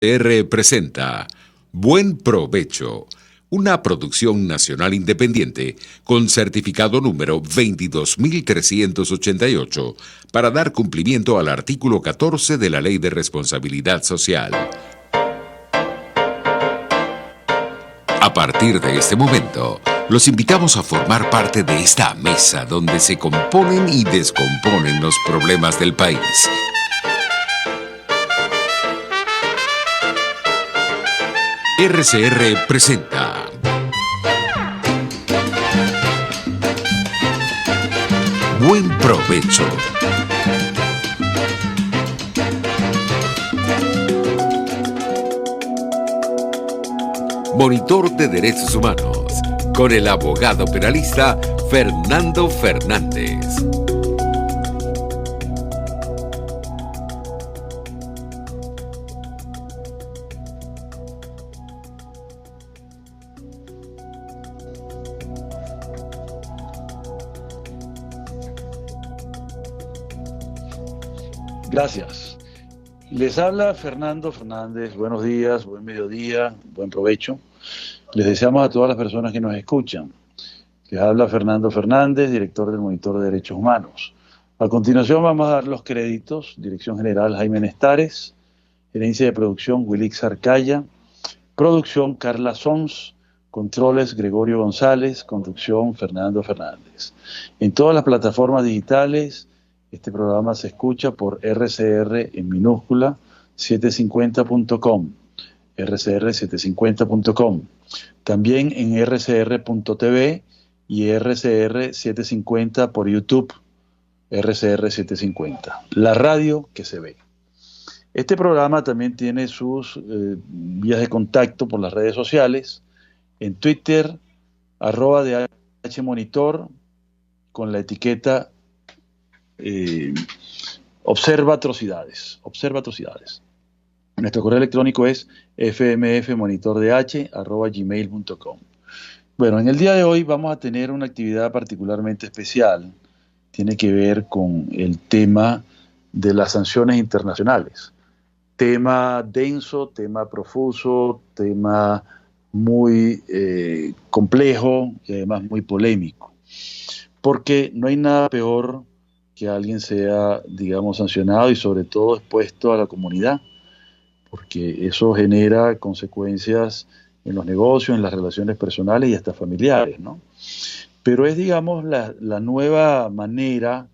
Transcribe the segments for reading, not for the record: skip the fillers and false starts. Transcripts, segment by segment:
R presenta Buen Provecho, una producción nacional independiente con certificado número 22.388 para dar cumplimiento al artículo 14 de la Ley de Responsabilidad Social. A partir de este momento, los invitamos a formar parte de esta mesa donde se componen y descomponen los problemas del país. RCR presenta Buen Provecho. Monitor de Derechos Humanos, con el abogado penalista Fernando Fernández. Gracias. Les habla Fernando Fernández. Buenos días, buen mediodía, buen provecho. Les deseamos a todas las personas que nos escuchan. Les habla Fernando Fernández, director del Monitor de Derechos Humanos. A continuación vamos a dar los créditos. Dirección General Jaime Nestares, Gerencia de Producción Wilix Arcaya, Producción Carla Sons, Controles Gregorio González, Conducción Fernando Fernández. En todas las plataformas digitales, este programa se escucha por RCR en minúscula 750.com, rcr750.com, también en rcr.tv y RCR750 por YouTube, RCR750, la radio que se ve. Este programa también tiene sus vías de contacto por las redes sociales, en Twitter, @DHMonitor, con la etiqueta observa atrocidades. Nuestro correo electrónico es fmfmonitordh@gmail.com. Bueno, en el día de hoy vamos a tener una actividad particularmente especial. Tiene que ver con el tema de las sanciones internacionales. Tema denso, tema profuso, tema muy complejo y además muy polémico. Porque no hay nada peor que alguien sea, digamos, sancionado y sobre todo expuesto a la comunidad, porque eso genera consecuencias en los negocios, en las relaciones personales y hasta familiares, ¿no? Pero es, digamos, la nueva manera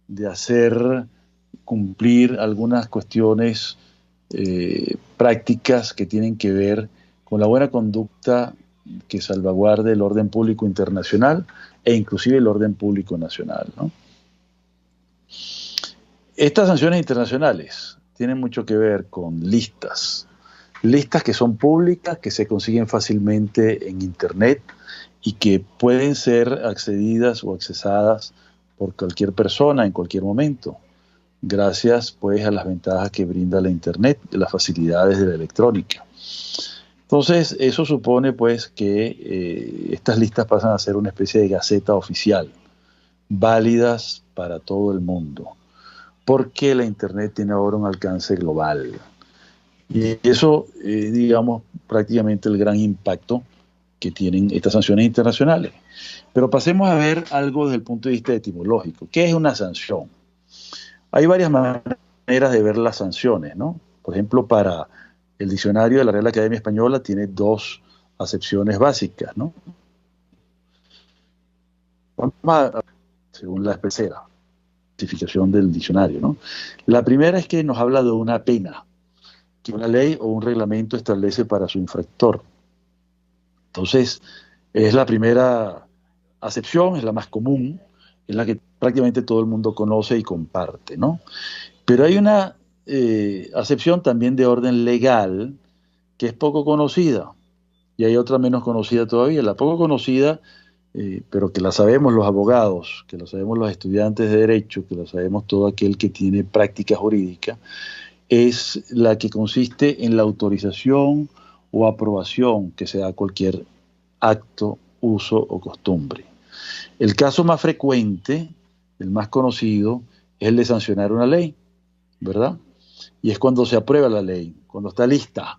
de hacer cumplir algunas cuestiones prácticas que tienen que ver con la buena conducta que salvaguarde el orden público internacional e inclusive el orden público nacional, ¿no? Estas sanciones internacionales tienen mucho que ver con listas que son públicas, que se consiguen fácilmente en Internet y que pueden ser accedidas o accesadas por cualquier persona en cualquier momento, gracias pues a las ventajas que brinda la Internet, las facilidades de la electrónica. Entonces, eso supone pues que estas listas pasan a ser una especie de gaceta oficial, válidas para todo el mundo, porque la Internet tiene ahora un alcance global. Y eso, digamos, prácticamente el gran impacto que tienen estas sanciones internacionales. Pero pasemos a ver algo desde el punto de vista etimológico. ¿Qué es una sanción? Hay varias maneras de ver las sanciones, ¿no? Por ejemplo, para el diccionario de la Real Academia Española tiene dos acepciones básicas, ¿no? Vamos a, según la especera, clasificación del diccionario, ¿no? La primera es que nos habla de una pena que una ley o un reglamento establece para su infractor. Entonces, es la primera acepción, es la más común, es la que prácticamente todo el mundo conoce y comparte, ¿no? Pero hay una acepción también de orden legal que es poco conocida, y hay otra menos conocida todavía. La poco conocida, pero que la sabemos los abogados, que la sabemos los estudiantes de Derecho, que la sabemos todo aquel que tiene práctica jurídica, es la que consiste en la autorización o aprobación que se da a cualquier acto, uso o costumbre. El caso más frecuente, el más conocido, es el de sancionar una ley, ¿verdad? y es cuando se aprueba la ley, cuando está lista.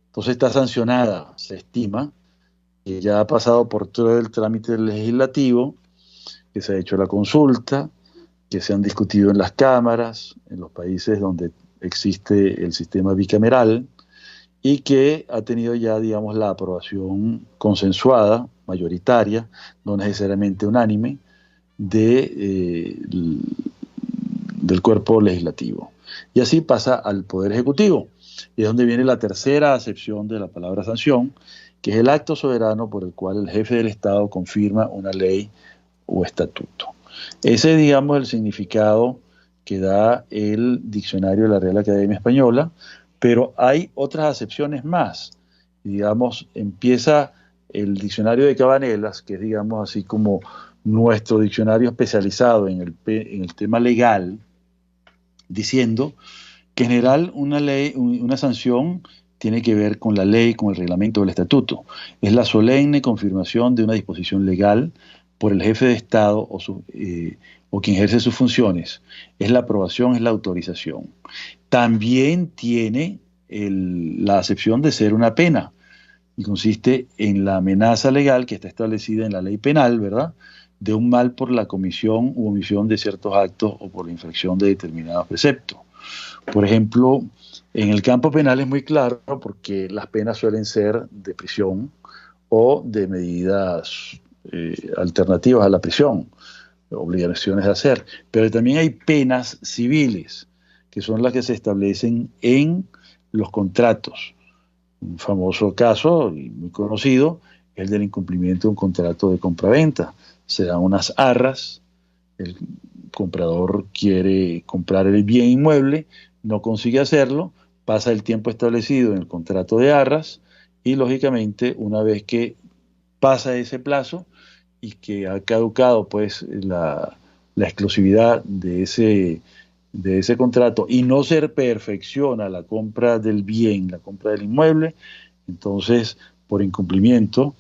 Entonces está sancionada, se estima, que ya ha pasado por todo el trámite legislativo, que se ha hecho la consulta, que se han discutido en las cámaras, en los países donde existe el sistema bicameral, y que ha tenido ya, digamos, la aprobación consensuada, mayoritaria, no necesariamente unánime, del cuerpo legislativo. Y así pasa al Poder Ejecutivo. Y es donde viene la tercera acepción de la palabra sanción, que es el acto soberano por el cual el jefe del Estado confirma una ley o estatuto. Ese es, digamos, el significado que da el diccionario de la Real Academia Española, pero hay otras acepciones más. Digamos, empieza el diccionario de Cabanelas, que es, digamos, así como nuestro diccionario especializado en el tema legal, diciendo que en general una ley, una sanción tiene que ver con la ley, con el reglamento o el estatuto. Es la solemne confirmación de una disposición legal por el jefe de Estado o quien ejerce sus funciones. Es la aprobación, es la autorización. También tiene la acepción de ser una pena, y consiste en la amenaza legal que está establecida en la ley penal, ¿verdad?, de un mal por la comisión u omisión de ciertos actos o por la infracción de determinados preceptos. Por ejemplo, en el campo penal es muy claro porque las penas suelen ser de prisión o de medidas alternativas a la prisión, obligaciones de hacer. Pero también hay penas civiles, que son las que se establecen en los contratos. Un famoso caso y muy conocido es el del incumplimiento de un contrato de compraventa. Se dan unas arras, el comprador quiere comprar el bien inmueble, no consigue hacerlo, pasa el tiempo establecido en el contrato de arras y, lógicamente, una vez que pasa ese plazo y que ha caducado pues la exclusividad de ese contrato y no se perfecciona la compra del bien, la compra del inmueble, entonces, por incumplimiento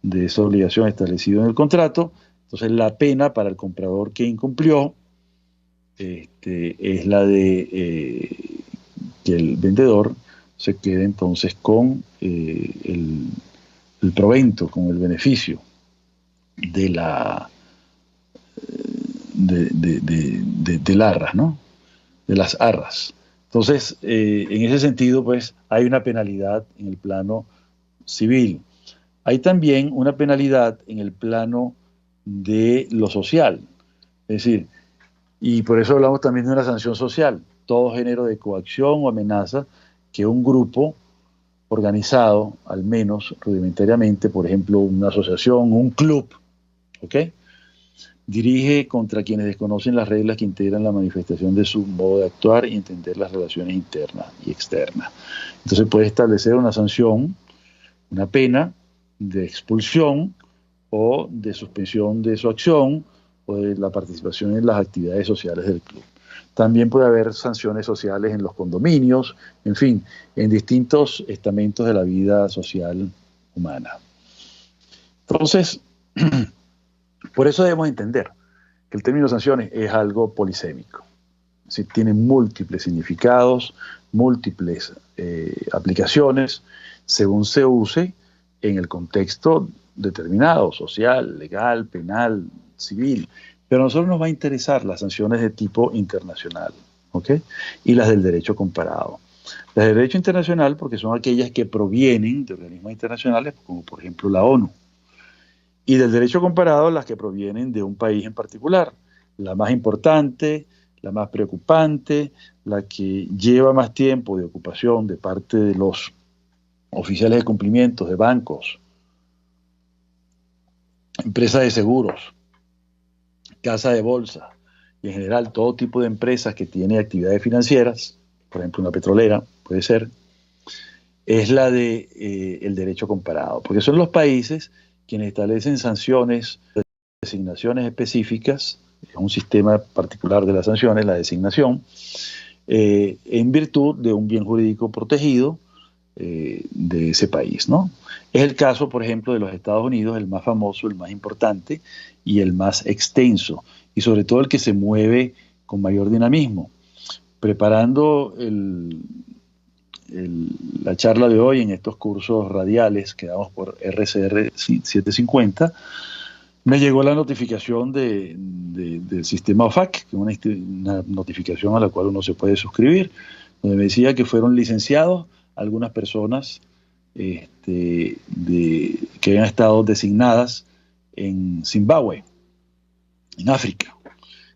de esa obligación establecida en el contrato, entonces la pena para el comprador que incumplió es la de que el vendedor se quede entonces con el provento, con el beneficio del arras, ¿no?, de las arras. Entonces, en ese sentido, pues, hay una penalidad en el plano civil. Hay también una penalidad en el plano de lo social. Es decir, y por eso hablamos también de una sanción social. Todo género de coacción o amenaza que un grupo organizado, al menos rudimentariamente, por ejemplo, una asociación, un club, ¿ok?, dirige contra quienes desconocen las reglas que integran la manifestación de su modo de actuar y entender las relaciones internas y externas. Entonces puede establecer una sanción, una pena de expulsión o de suspensión de su acción o de la participación en las actividades sociales del club. También puede haber sanciones sociales en los condominios, en fin, en distintos estamentos de la vida social humana. Entonces, por eso debemos entender que el término sanciones es algo polisémico. Es decir, tiene múltiples significados, múltiples aplicaciones, según se use en el contexto determinado, social, legal, penal, civil. Pero a nosotros nos va a interesar las sanciones de tipo internacional, ¿ok?, y las del derecho comparado. Las del derecho internacional porque son aquellas que provienen de organismos internacionales, como por ejemplo la ONU. Y del derecho comparado las que provienen de un país en particular. La más importante, la más preocupante, la que lleva más tiempo de ocupación de parte de los oficiales de cumplimiento de bancos, empresas de seguros, casa de bolsa y en general todo tipo de empresas que tienen actividades financieras, por ejemplo una petrolera puede ser, es la de el derecho comparado, porque son los países quienes establecen sanciones, designaciones específicas, es un sistema particular de las sanciones, la designación, en virtud de un bien jurídico protegido de ese país, ¿no? Es el caso, por ejemplo, de los Estados Unidos, el más famoso, el más importante y el más extenso, y sobre todo el que se mueve con mayor dinamismo. preparando la charla de hoy en estos cursos radiales que damos por RCR 750, me llegó la notificación del sistema OFAC, que es una notificación a la cual uno se puede suscribir, donde me decía que fueron licenciados algunas personas que habían estado designadas en Zimbabue, en África.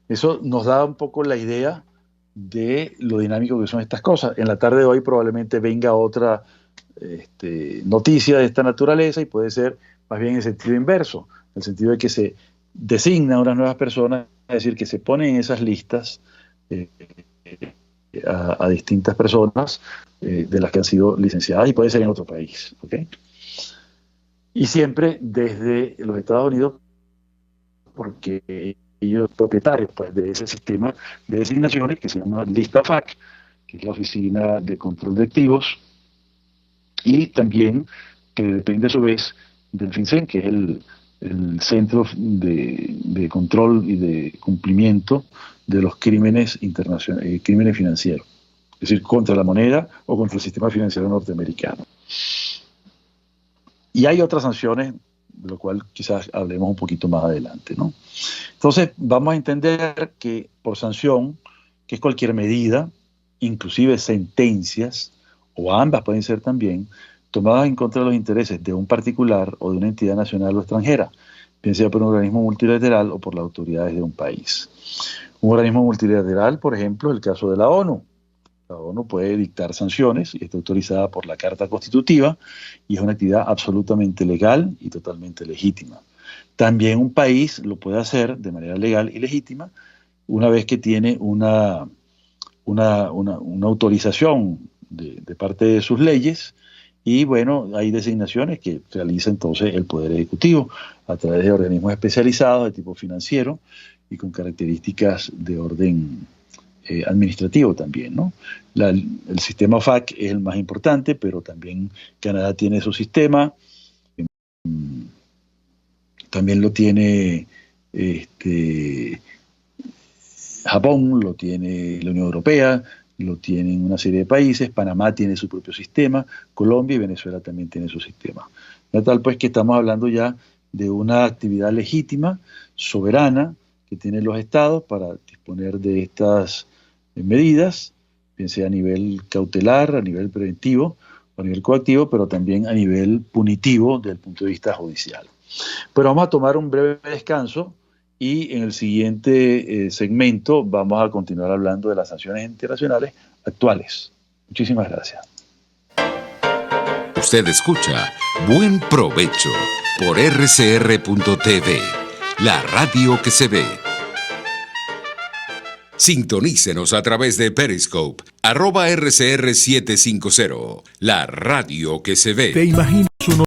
Eso nos da un poco la idea de lo dinámico que son estas cosas. En la tarde de hoy probablemente venga otra noticia de esta naturaleza, y puede ser más bien en el sentido inverso, en el sentido de que se designan unas nuevas personas, es decir, que se ponen en esas listas a distintas personas de las que han sido licenciadas, y puede ser en otro país, ¿okay? Y siempre desde los Estados Unidos, porque ellos son propietarios, pues, de ese sistema de designaciones que se llama Lista FAC, que es la Oficina de Control de Activos, y también que depende a su vez del FinCEN, que es el Centro de Control y de Cumplimiento de los Crímenes internacionales, crímenes financieros, es decir, contra la moneda o contra el sistema financiero norteamericano. Y hay otras sanciones, de lo cual quizás hablemos un poquito más adelante, ¿no? Entonces, vamos a entender que por sanción, que es cualquier medida, inclusive sentencias, o ambas pueden ser también, tomadas en contra de los intereses de un particular o de una entidad nacional o extranjera, bien sea por un organismo multilateral o por las autoridades de un país. Un organismo multilateral, por ejemplo, es el caso de la ONU. La ONU puede dictar sanciones y está autorizada por la Carta Constitutiva, y es una actividad absolutamente legal y totalmente legítima. También un país lo puede hacer de manera legal y legítima una vez que tiene una autorización de parte de sus leyes, y bueno, hay designaciones que realiza entonces el Poder Ejecutivo a través de organismos especializados de tipo financiero y con características de orden administrativo también, ¿no? El sistema OFAC es el más importante, pero también Canadá tiene su sistema, también lo tiene Japón, lo tiene la Unión Europea, lo tienen una serie de países, Panamá tiene su propio sistema, Colombia y Venezuela también tienen su sistema. De tal pues que estamos hablando ya de una actividad legítima, soberana, que tienen los estados para disponer de estas medidas, bien sea a nivel cautelar, a nivel preventivo, o a nivel coactivo, pero también a nivel punitivo desde el punto de vista judicial. Pero vamos a tomar un breve descanso, y en el siguiente segmento vamos a continuar hablando de las sanciones internacionales actuales. Muchísimas gracias. Usted escucha Buen Provecho por rcr.tv, la radio que se ve. Sintonícenos a través de Periscope, @RCR750, la radio que se ve. ¿Te imaginas